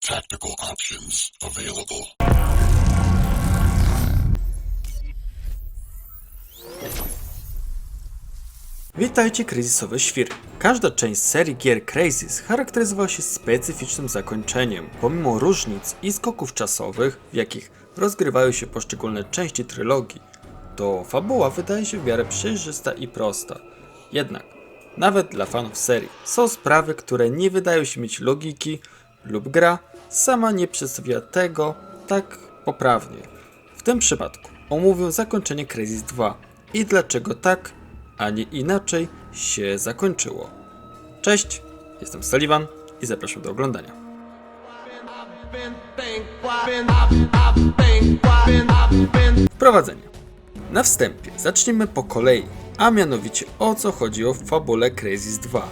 tactical options available. Witajcie, kryzysowe świry. Każda część serii gier Crysis charakteryzowała się specyficznym zakończeniem. Pomimo różnic i skoków czasowych, w jakich rozgrywają się poszczególne części trylogii, to fabuła wydaje się w miarę przejrzysta i prosta. Jednak, nawet dla fanów serii, są sprawy, które nie wydają się mieć logiki lub gra sama nie przedstawia tego tak poprawnie. W tym przypadku omówię zakończenie Crysis 2 i dlaczego tak, a nie inaczej się zakończyło. Cześć, jestem Sullivan i zapraszam do oglądania. Wprowadzenie. Na wstępie zacznijmy po kolei, a mianowicie o co chodziło w fabule Crysis 2.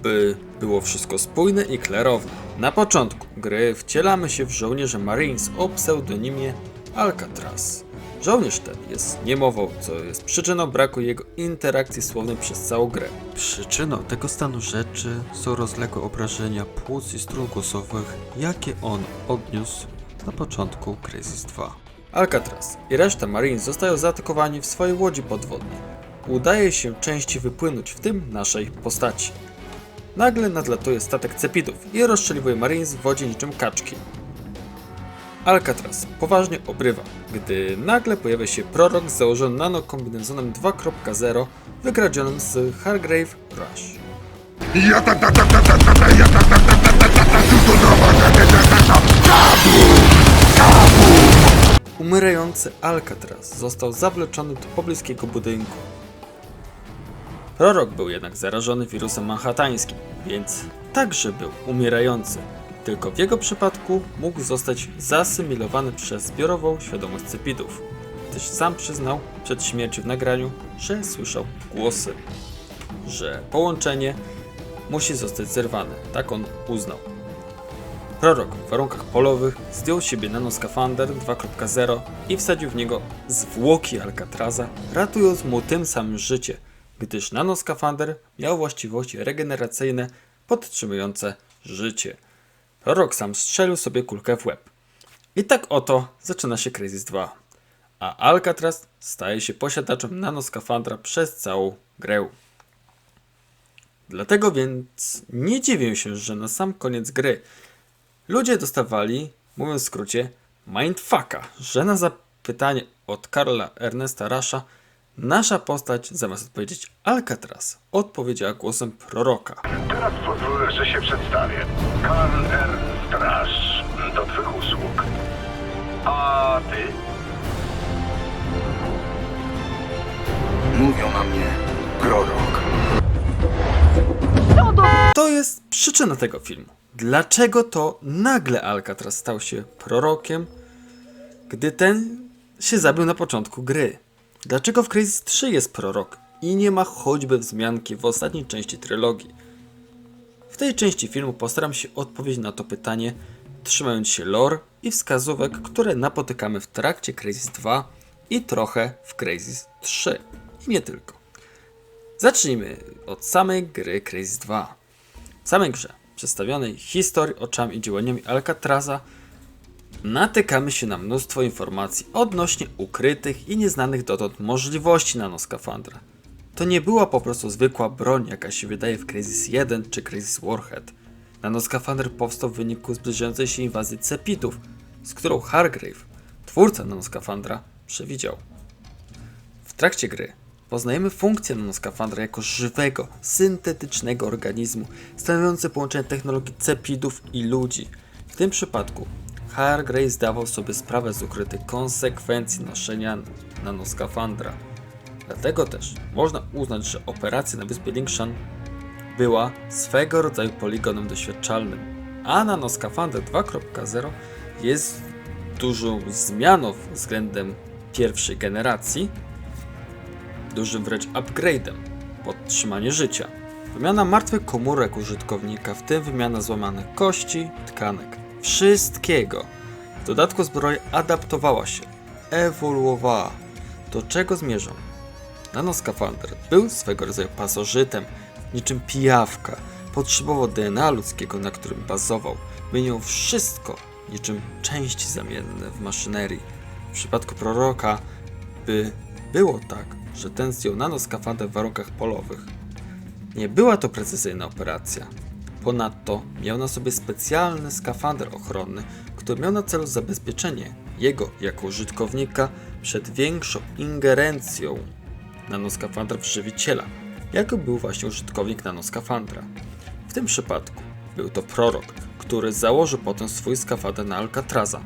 By było wszystko spójne i klarowne. Na początku gry wcielamy się w żołnierza Marines o pseudonimie Alcatraz. Żołnierz ten jest niemową, co jest przyczyną braku jego interakcji słownej przez całą grę. Przyczyną tego stanu rzeczy są rozległe obrażenia płuc i strun głosowych, jakie on odniósł na początku Crysis 2. Alcatraz i reszta Marines zostają zaatakowani w swojej łodzi podwodnej. Udaje się części wypłynąć, w tym naszej postaci. Nagle nadlatuje statek Cepidów i rozstrzeliwuje Marines w wodzie niczym kaczki. Alcatraz poważnie obrywa, gdy nagle pojawia się prorok z założonym nanokombinezonem 2.0 wykradzionym z Hargrave Rush. Umierający Alcatraz został zawleczony do pobliskiego budynku. Prorok był jednak zarażony wirusem manhattańskim, więc także był umierający. Tylko w jego przypadku mógł zostać zasymilowany przez zbiorową świadomość Cepidów, gdyż sam przyznał przed śmiercią w nagraniu, że słyszał głosy, że połączenie musi zostać zerwane, tak on uznał. Prorok w warunkach polowych zdjął z siebie nanoskafander 2.0 i wsadził w niego zwłoki Alcatraza, ratując mu tym samym życie, gdyż nanoskafander miał właściwości regeneracyjne podtrzymujące życie. Prorok sam strzelił sobie kulkę w łeb. I tak oto zaczyna się Crysis 2, a Alcatraz staje się posiadaczem nanoskafandra przez całą grę. Dlatego więc nie dziwię się, że na sam koniec gry ludzie dostawali, mówiąc w skrócie, mindfucka, że na zapytanie od Karla Ernesta Rusha nasza postać, zamiast odpowiedzieć Alcatraz, odpowiedziała głosem proroka. Teraz pozwól, że się przedstawię. Karl Ernst Rush, do twych usług. A ty? Mówią na mnie prorok. To jest przyczyna tego filmu. Dlaczego to nagle Alcatraz stał się prorokiem, gdy ten się zabił na początku gry? Dlaczego w Crysis 3 jest prorok i nie ma choćby wzmianki w ostatniej części trylogii? W tej części filmu postaram się odpowiedzieć na to pytanie, trzymając się lore i wskazówek, które napotykamy w trakcie Crysis 2 i trochę w Crysis 3. I nie tylko. Zacznijmy od samej gry Crysis 2. W samej grze, przedstawionej historii, oczami i działaniami Alcatraza, natykamy się na mnóstwo informacji odnośnie ukrytych i nieznanych dotąd możliwości nanoskafandra. To nie była po prostu zwykła broń, jaka się wydaje w Crysis 1 czy Crysis Warhead. Nanoskafander powstał w wyniku zbliżającej się inwazji Cepidów, z którą Hargrave, twórca nanoskafandra, przewidział. W trakcie gry poznajemy funkcję nanoskafandra jako żywego, syntetycznego organizmu, stanowiący połączenie technologii Cepidów i ludzi. W tym przypadku Hargrave zdawał sobie sprawę z ukrytych konsekwencji noszenia nanoskafandra. Dlatego też można uznać, że operacja na wyspie Lingshan była swego rodzaju poligonem doświadczalnym, a nanoskafander 2.0 jest dużą zmianą względem pierwszej generacji, dużym wręcz upgrade'em, podtrzymanie życia. Wymiana martwych komórek użytkownika, w tym wymiana złamanych kości, tkanek. Wszystkiego. W dodatku zbroja adaptowała się, ewoluowała. Do czego zmierzam? Nanoskafander był swego rodzaju pasożytem, niczym pijawka. Potrzebował DNA ludzkiego, na którym bazował. wymienił wszystko niczym części zamienne w maszynerii. W przypadku proroka było tak, że ten zdjął nanoskafander w warunkach polowych. Nie była to precyzyjna operacja. Ponadto miał na sobie specjalny skafander ochronny, który miał na celu zabezpieczenie jego jako użytkownika przed większą ingerencją nanoskafandra w żywiciela, jako był właśnie użytkownik nanoskafandra. W tym przypadku był to prorok, który założył potem swój skafander na Alcatraza.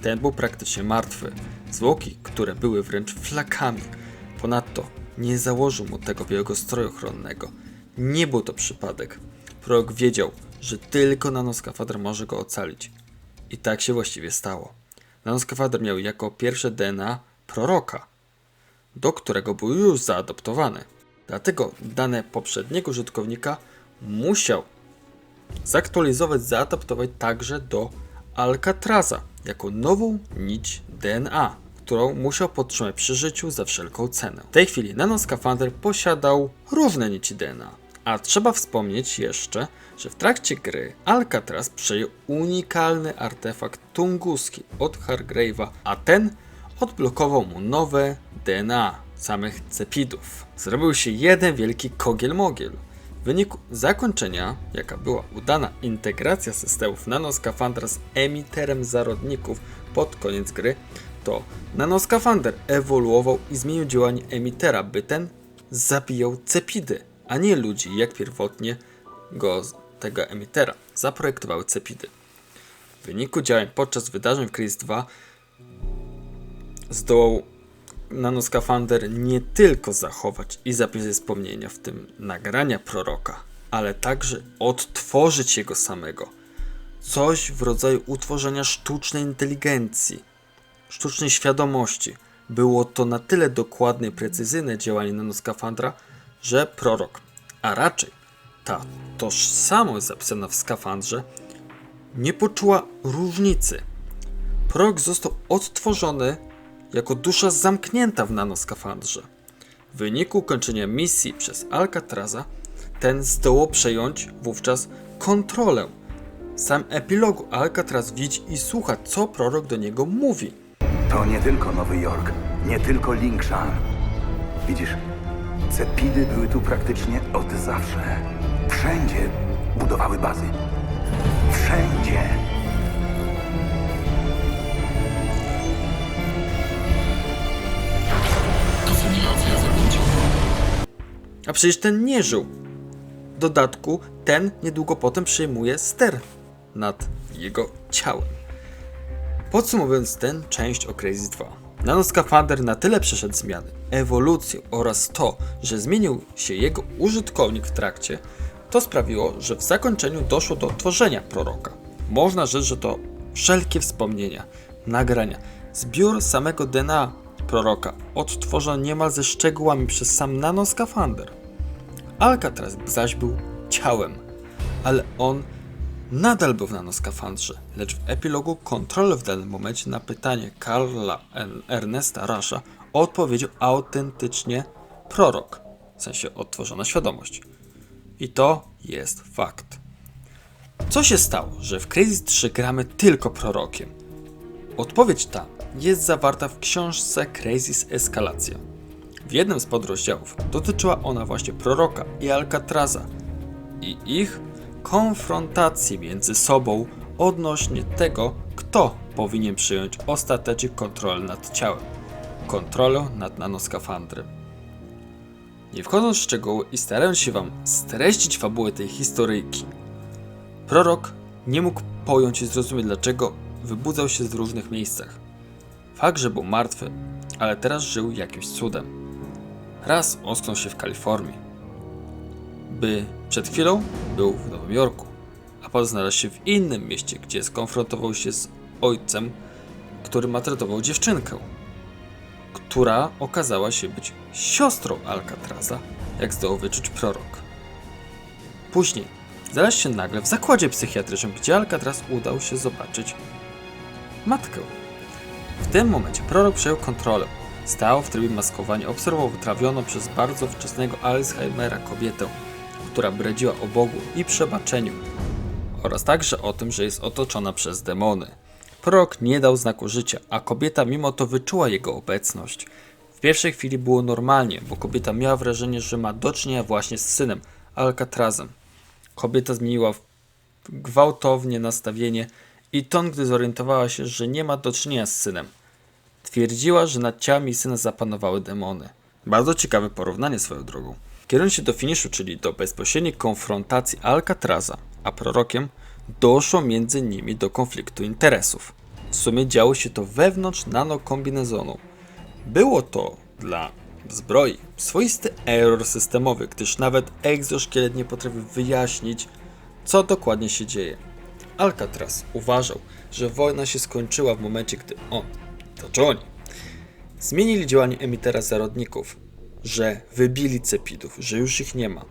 Ten był praktycznie martwy, zwłoki, które były wręcz flakami. Ponadto nie założył mu tego białego stroju ochronnego. Nie był to przypadek. Prorok wiedział, że tylko nanoskafander może go ocalić. I tak się właściwie stało. Nanoskafander miał jako pierwsze DNA proroka, do którego był już zaadoptowany. Dlatego dane poprzedniego użytkownika musiał zaktualizować, zaadaptować także do Alcatraza jako nową nić DNA, którą musiał podtrzymać przy życiu za wszelką cenę. W tej chwili nanoskafander posiadał różne nici DNA. A trzeba wspomnieć jeszcze, że w trakcie gry Alcatraz przejął unikalny artefakt tunguski od Hargrave'a, a ten odblokował mu nowe DNA samych cepidów. Zrobił się jeden wielki kogiel-mogiel. W wyniku zakończenia, jaka była udana integracja systemów nanoskafandra z emiterem zarodników pod koniec gry, to nanoskafander ewoluował i zmienił działanie emitera, by ten zabijał cepidy, a nie ludzi, jak pierwotnie tego emitera zaprojektowały cepidy. W wyniku działań podczas wydarzeń w Crysis 2 zdołał nanoskafander nie tylko zachować i zapisać wspomnienia, w tym nagrania proroka, ale także odtworzyć jego samego. Coś w rodzaju utworzenia sztucznej inteligencji, sztucznej świadomości. Było to na tyle dokładne i precyzyjne działanie nanoskafandra, że prorok, a raczej ta tożsamość zapisana w skafandrze, nie poczuła różnicy. Prorok został odtworzony jako dusza zamknięta w nanoskafandrze. W wyniku ukończenia misji przez Alcatraza, ten zdołał przejąć wówczas kontrolę. W samym epilogu Alcatraz widzi i słucha, co prorok do niego mówi. To nie tylko Nowy Jork, nie tylko Lingshan. Widzisz, cepidy były tu praktycznie od zawsze. Wszędzie budowały bazy. Wszędzie. A przecież ten nie żył. W dodatku ten niedługo potem przejmuje ster nad jego ciałem. Podsumowując tę część o Crysis 2. Nanoskafander na tyle przeszedł zmiany, ewolucję oraz to, że zmienił się jego użytkownik w trakcie, to sprawiło, że w zakończeniu doszło do tworzenia proroka. Można rzec, że to wszelkie wspomnienia, nagrania, zbiór samego DNA proroka odtworzono niemal ze szczegółami przez sam nanoskafander. Alcatraz zaś był ciałem, ale on nadal był w nanoskafandrze, lecz w epilogu kontrolę w danym momencie na pytanie Karla Ernesta Rusha odpowiedział autentycznie prorok, w sensie odtworzona świadomość. I to jest fakt. Co się stało, że w Crysis 3 gramy tylko prorokiem? Odpowiedź ta jest zawarta w książce Crysis Eskalacja. W jednym z podrozdziałów dotyczyła ona właśnie proroka i Alcatraza i ich konfrontacji między sobą odnośnie tego, kto powinien przyjąć ostatecznie kontrolę nad ciałem, kontrolę nad nanoskafandrem. Nie wchodząc w szczegóły i starając się wam streścić fabułę tej historyjki, prorok nie mógł pojąć i zrozumieć, dlaczego wybudzał się w różnych miejscach. Fakt, że był martwy, ale teraz żył jakimś cudem. Raz ocknął się w Kalifornii, by przed chwilą był w Nowym Jorku, a potem znalazł się w innym mieście, gdzie skonfrontował się z ojcem, który maltretował dziewczynkę, która okazała się być siostrą Alcatraza, jak zdołał wyczuć prorok. Później znalazł się nagle w zakładzie psychiatrycznym, gdzie Alcatraz udał się zobaczyć matkę. W tym momencie prorok przejął kontrolę. Stał w trybie maskowania, obserwował wytrawioną przez bardzo wczesnego Alzheimera kobietę, która bredziła o Bogu i przebaczeniu oraz także o tym, że jest otoczona przez demony. Prorok nie dał znaku życia, a kobieta mimo to wyczuła jego obecność. W pierwszej chwili było normalnie, bo kobieta miała wrażenie, że ma do czynienia właśnie z synem, Alcatrazem. Kobieta zmieniła gwałtownie nastawienie i ton, gdy zorientowała się, że nie ma do czynienia z synem. Twierdziła, że nad ciałem jej syna zapanowały demony. Bardzo ciekawe porównanie swoją drogą. Kierując się do finiszu, czyli do bezpośredniej konfrontacji Alcatraza a prorokiem, doszło między nimi do konfliktu interesów. W sumie działo się to wewnątrz nanokombinezonu. Było to dla zbroi swoisty error systemowy, gdyż nawet egzoszkielet nie potrafił wyjaśnić, co dokładnie się dzieje. Alcatraz uważał, że wojna się skończyła w momencie, gdy oni zmienili działanie emitera zarodników, że wybili Cepidów, że już ich nie ma.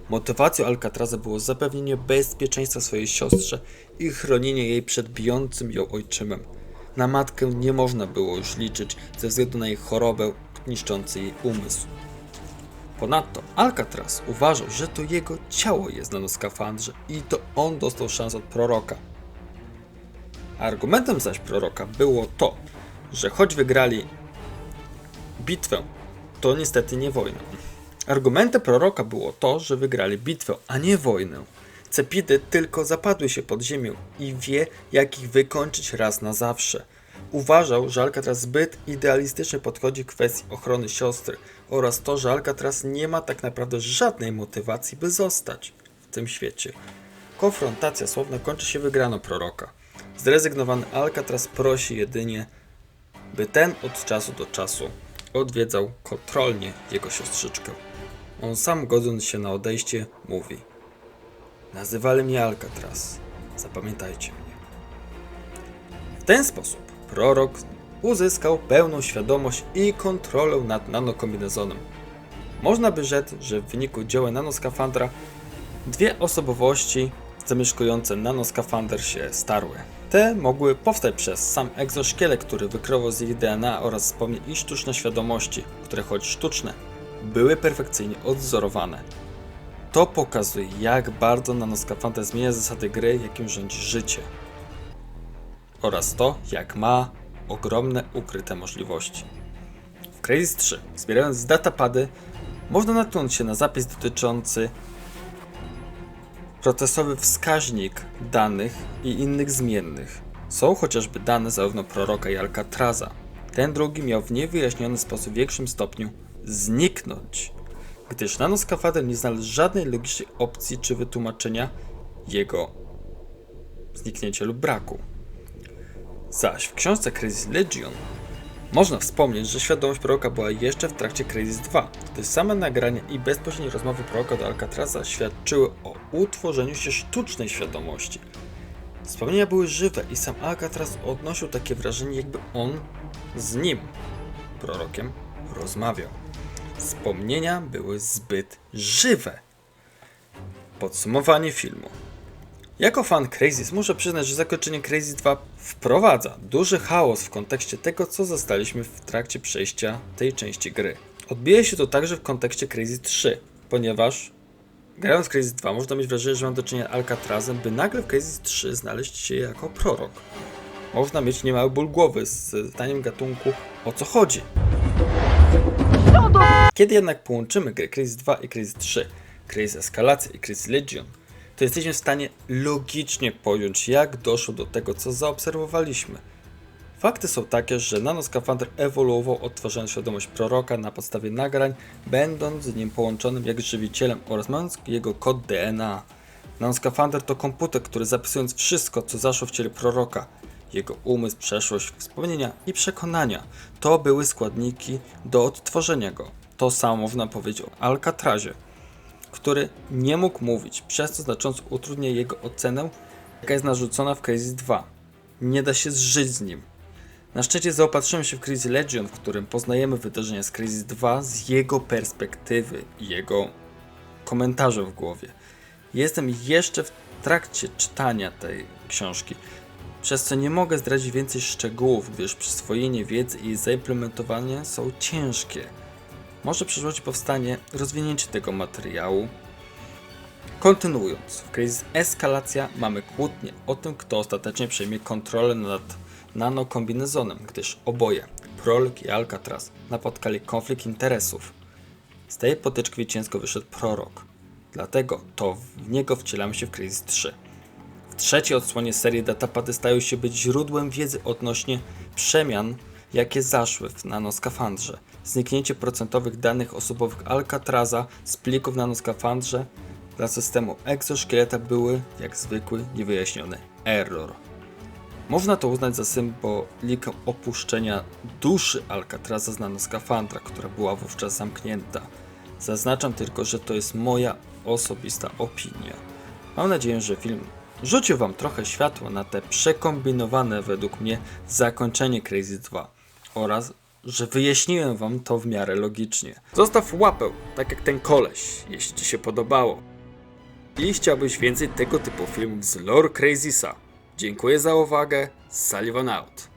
Motywacją Alcatraza było zapewnienie bezpieczeństwa swojej siostrze i chronienie jej przed bijącym ją ojczymem. Na matkę nie można było już liczyć ze względu na jej chorobę niszczący jej umysł. Ponadto Alcatraz uważał, że to jego ciało jest na nanoskafandrze i to on dostał szansę od proroka. Argumentem zaś proroka było to, że choć wygrali bitwę, to niestety nie wojnę. Argumentem proroka było to, że wygrali bitwę, a nie wojnę. Cepidy tylko zapadły się pod ziemię i wie, jak ich wykończyć raz na zawsze. Uważał, że Alcatraz zbyt idealistycznie podchodzi w kwestii ochrony siostry oraz to, że Alcatraz nie ma tak naprawdę żadnej motywacji, by zostać w tym świecie. Konfrontacja słowna kończy się wygraną proroka. Zrezygnowany Alcatraz prosi jedynie, by ten od czasu do czasu odwiedzał kontrolnie jego siostrzyczkę. On sam, godząc się na odejście, mówi: nazywali mnie Alcatraz, zapamiętajcie mnie. W ten sposób prorok uzyskał pełną świadomość i kontrolę nad nanokombinezonem. Można by rzec, że w wyniku działań nanoskafandra dwie osobowości zamieszkujące nanoskafander się starły. Te mogły powstać przez sam egzoszkielet, który wykreował z ich DNA oraz wspomnień i sztuczne świadomości, które choć sztuczne, były perfekcyjnie odwzorowane. To pokazuje, jak bardzo nanoskafander zmienia zasady gry, jakim rządzi życie. Oraz to, jak ma ogromne ukryte możliwości. W Crysis 3, zbierając datapady, można natknąć się na zapis dotyczący procesowy wskaźnik danych i innych zmiennych. Są chociażby dane zarówno proroka i Alcatraza. Ten drugi miał w niewyjaśniony sposób w większym stopniu zniknąć, gdyż nanoskafander nie znalazł żadnej logicznej opcji czy wytłumaczenia jego zniknięcia lub braku. Zaś w książce Crysis Legion można wspomnieć, że świadomość proroka była jeszcze w trakcie Crysis 2, gdyż same nagrania i bezpośrednie rozmowy proroka do Alcatraza świadczyły o utworzeniu się sztucznej świadomości. Wspomnienia były żywe i sam Alcatraz odnosił takie wrażenie, jakby on z nim, prorokiem, rozmawiał. Wspomnienia były zbyt żywe. Podsumowanie filmu. Jako fan Crysis muszę przyznać, że zakończenie Crysis 2 wprowadza duży chaos w kontekście tego, co zostaliśmy w trakcie przejścia tej części gry. Odbija się to także w kontekście Crysis 3, ponieważ grając Crysis 2 można mieć wrażenie, że mam do czynienia z Alcatrazem, by nagle w Crysis 3 znaleźć się jako prorok. Można mieć niemały ból głowy z zdaniem gatunku, o co chodzi. Kiedy jednak połączymy gry Crysis 2 i Crysis 3, Crysis Eskalacja i Crysis Legion, to jesteśmy w stanie logicznie pojąć, jak doszło do tego, co zaobserwowaliśmy. Fakty są takie, że nanoskafander ewoluował, odtwarzając świadomość proroka na podstawie nagrań, będąc z nim połączonym jak żywicielem oraz mając jego kod DNA. Nanoskafander to komputer, który zapisując wszystko, co zaszło w ciele proroka, jego umysł, przeszłość, wspomnienia i przekonania, to były składniki do odtworzenia go. To samo można powiedzieć o Alcatrazie, który nie mógł mówić, przez co znacząco utrudnia jego ocenę, jaka jest narzucona w Crysis 2. Nie da się zżyć z nim. Na szczęście zaopatrzymy się w Crysis Legion, w którym poznajemy wydarzenia z Crysis 2 z jego perspektywy i jego komentarzy w głowie. Jestem jeszcze w trakcie czytania tej książki, przez co nie mogę zdradzić więcej szczegółów, gdyż przyswojenie wiedzy i jej zaimplementowanie są ciężkie. Może w przyszłości powstanie rozwinięcie tego materiału. Kontynuując, w Crysis eskalacja mamy kłótnię o tym, kto ostatecznie przejmie kontrolę nad nanokombinezonem, gdyż oboje, Prolog i Alcatraz, napotkali konflikt interesów. Z tej potyczki zwycięsko wyszedł Prorok, dlatego to w niego wcielamy się w Crysis 3. W trzeciej odsłonie serii datapady stają się być źródłem wiedzy odnośnie przemian, jakie zaszły w nanoskafandrze. Zniknięcie procentowych danych osobowych Alcatraza z plików w nanoskafandrze dla systemu egzoszkieleta były, jak zwykły, niewyjaśniony error. Można to uznać za symbolikę opuszczenia duszy Alcatraza z nanoskafandra, która była wówczas zamknięta. Zaznaczam tylko, że to jest moja osobista opinia. Mam nadzieję, że film rzucił wam trochę światła na te przekombinowane według mnie zakończenie Crysis 2 oraz, że wyjaśniłem wam to w miarę logicznie. Zostaw łapę, tak jak ten koleś, jeśli ci się podobało. I chciałbyś więcej tego typu filmów z lore Crysisa. Dziękuję za uwagę, Sullivan out.